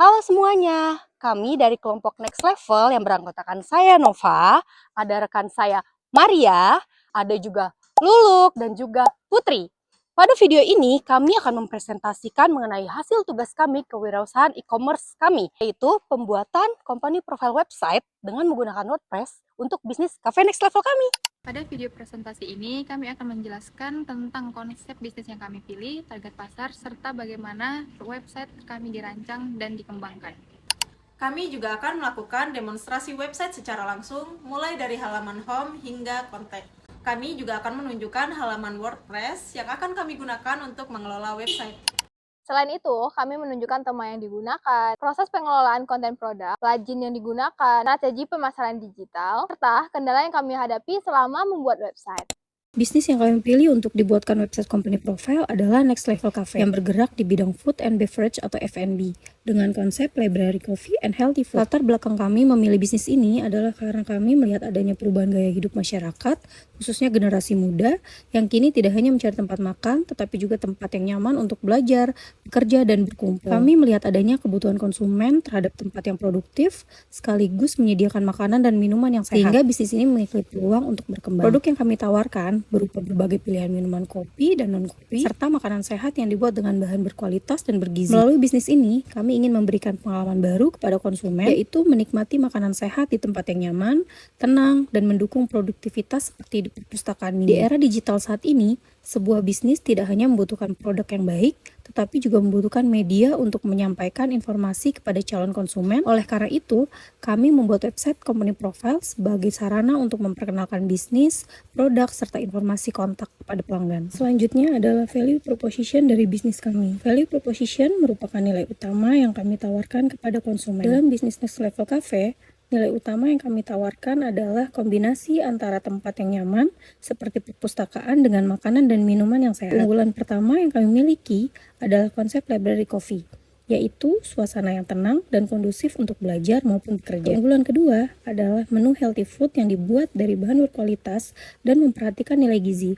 Halo semuanya, kami dari kelompok Next Level yang beranggotakan saya Nova, ada rekan saya Maria, ada juga Luluk dan juga Putri. Pada video ini kami akan mempresentasikan mengenai hasil tugas kami kewirausahaan e-commerce kami, yaitu pembuatan company profile website dengan menggunakan WordPress untuk bisnis Cafe Next Level kami. Pada video presentasi ini, kami akan menjelaskan tentang konsep bisnis yang kami pilih, target pasar, serta bagaimana website kami dirancang dan dikembangkan. Kami juga akan melakukan demonstrasi website secara langsung, mulai dari halaman home hingga kontak. Kami juga akan menunjukkan halaman WordPress yang akan kami gunakan untuk mengelola website. Selain itu, kami menunjukkan tema yang digunakan, proses pengelolaan konten produk, plugin yang digunakan, strategi pemasaran digital, serta kendala yang kami hadapi selama membuat website. Bisnis yang kami pilih untuk dibuatkan website company profile adalah Next Level Cafe yang bergerak di bidang food and beverage atau F&B dengan konsep library coffee and healthy food. Latar belakang kami memilih bisnis ini adalah karena kami melihat adanya perubahan gaya hidup masyarakat, khususnya generasi muda yang kini tidak hanya mencari tempat makan, tetapi juga tempat yang nyaman untuk belajar, bekerja, dan berkumpul. Kami melihat adanya kebutuhan konsumen terhadap tempat yang produktif, sekaligus menyediakan makanan dan minuman yang sehat. Sehingga bisnis ini memiliki peluang untuk berkembang. Produk yang kami tawarkan berupa berbagai pilihan minuman kopi dan non-kopi, serta makanan sehat yang dibuat dengan bahan berkualitas dan bergizi. Melalui bisnis ini, kami ingin memberikan pengalaman baru kepada konsumen, yaitu menikmati makanan sehat di tempat yang nyaman, tenang, dan mendukung produktivitas seperti di perpustakaan mini. Di era digital saat ini, sebuah bisnis tidak hanya membutuhkan produk yang baik, tetapi juga membutuhkan media untuk menyampaikan informasi kepada calon konsumen. Oleh karena itu, kami membuat website company profile sebagai sarana untuk memperkenalkan bisnis, produk, serta informasi kontak kepada pelanggan. Selanjutnya adalah value proposition dari bisnis kami. Value proposition merupakan nilai utama yang kami tawarkan kepada konsumen. Dalam bisnis Next Level Cafe, nilai utama yang kami tawarkan adalah kombinasi antara tempat yang nyaman, seperti perpustakaan dengan makanan dan minuman yang sehat. Unggulan pertama yang kami miliki adalah konsep library coffee, yaitu suasana yang tenang dan kondusif untuk belajar maupun bekerja. Unggulan kedua adalah menu healthy food yang dibuat dari bahan berkualitas dan memperhatikan nilai gizi.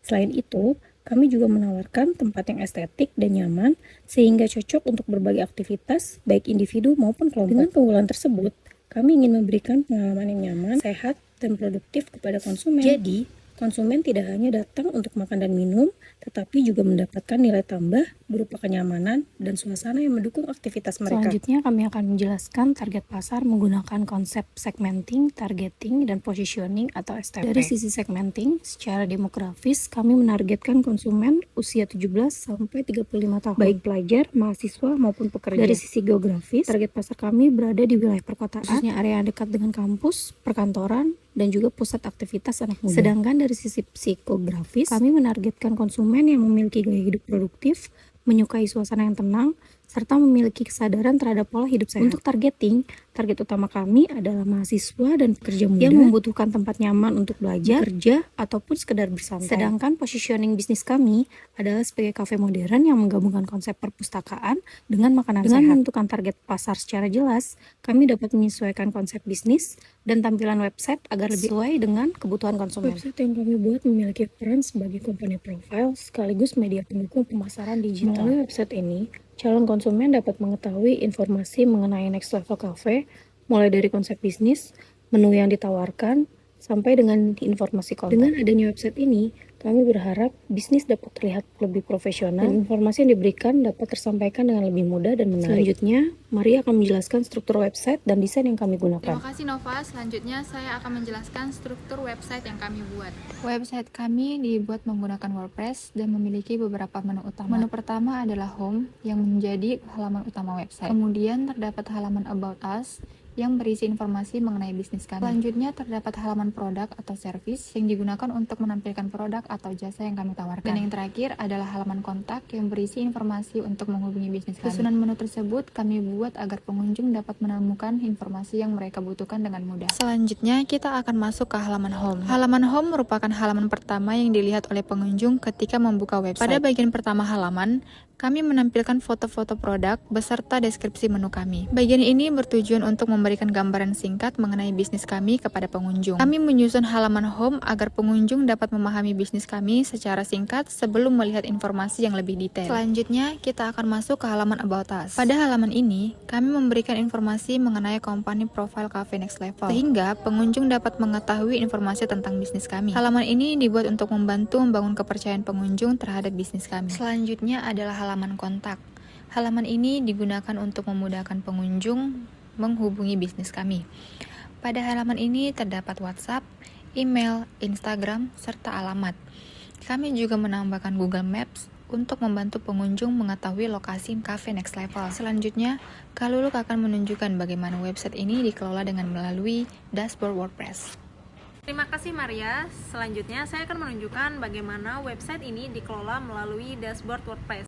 Selain itu, kami juga menawarkan tempat yang estetik dan nyaman sehingga cocok untuk berbagai aktivitas, baik individu maupun kelompok. Dengan keunggulan tersebut, kami ingin memberikan pengalaman yang nyaman, sehat, dan produktif kepada konsumen. Jadi, konsumen tidak hanya datang untuk makan dan minum, tetapi juga mendapatkan nilai tambah berupa kenyamanan dan suasana yang mendukung aktivitas mereka. Selanjutnya, kami akan menjelaskan target pasar menggunakan konsep segmenting, targeting, dan positioning atau STP. Dari sisi segmenting, secara demografis, kami menargetkan konsumen usia 17 sampai 35 tahun, baik pelajar, mahasiswa, maupun pekerja. Dari sisi geografis, target pasar kami berada di wilayah perkotaan, khususnya area yang dekat dengan kampus, perkantoran, dan juga pusat aktivitas anak muda. Sedangkan dari sisi psikografis, kami menargetkan konsumen yang memiliki gaya hidup produktif, menyukai suasana yang tenang, serta memiliki kesadaran terhadap pola hidup sehat. Untuk targeting, target utama kami adalah mahasiswa dan pekerja muda yang membutuhkan tempat nyaman untuk belajar, bekerja, ataupun sekedar bersantai. Sedangkan positioning bisnis kami adalah sebagai kafe modern yang menggabungkan konsep perpustakaan dengan makanan sehat. Dengan menentukan target pasar secara jelas, kami dapat menyesuaikan konsep bisnis dan tampilan website agar lebih sesuai dengan kebutuhan konsumen. Website yang kami buat memiliki peran sebagai company profile sekaligus media pendukung pemasaran digital. Melalui website ini, calon konsumen dapat mengetahui informasi mengenai Next Level Cafe, mulai dari konsep bisnis, menu yang ditawarkan, sampai dengan informasi kontak. Dengan adanya website ini, kami berharap bisnis dapat terlihat lebih profesional dan informasi yang diberikan dapat tersampaikan dengan lebih mudah dan menarik. Selanjutnya, Maria akan menjelaskan struktur website dan desain yang kami gunakan. Terima kasih Nova. Selanjutnya saya akan menjelaskan struktur website yang kami buat. Website kami dibuat menggunakan WordPress dan memiliki beberapa menu utama. Menu pertama adalah Home yang menjadi halaman utama website. Kemudian terdapat halaman About Us yang berisi informasi mengenai bisnis kami. Selanjutnya terdapat halaman produk atau service yang digunakan untuk menampilkan produk atau jasa yang kami tawarkan. Dan yang terakhir adalah halaman kontak yang berisi informasi untuk menghubungi bisnis kami. Susunan menu tersebut kami buat agar pengunjung dapat menemukan informasi yang mereka butuhkan dengan mudah. Selanjutnya kita akan masuk ke halaman home. Halaman home merupakan halaman pertama yang dilihat oleh pengunjung ketika membuka website. Pada bagian pertama halaman, kami menampilkan foto-foto produk beserta deskripsi menu kami. Bagian ini bertujuan untuk memberikan gambaran singkat mengenai bisnis kami kepada pengunjung. Kami menyusun halaman home agar pengunjung dapat memahami bisnis kami secara singkat sebelum melihat informasi yang lebih detail. Selanjutnya, kita akan masuk ke halaman About Us. Pada halaman ini, kami memberikan informasi mengenai company profile Cafe Next Level, sehingga pengunjung dapat mengetahui informasi tentang bisnis kami. Halaman ini dibuat untuk membantu membangun kepercayaan pengunjung terhadap bisnis kami. Selanjutnya adalah halaman kontak. Halaman ini digunakan untuk memudahkan pengunjung menghubungi bisnis kami. Pada halaman ini terdapat WhatsApp, email, Instagram, serta alamat. Kami juga menambahkan Google Maps untuk membantu pengunjung mengetahui lokasi Cafe Next Level. Selanjutnya, Kak Luluk akan menunjukkan bagaimana website ini dikelola dengan melalui dashboard WordPress. Terima kasih Maria. Selanjutnya saya akan menunjukkan bagaimana website ini dikelola melalui dashboard WordPress.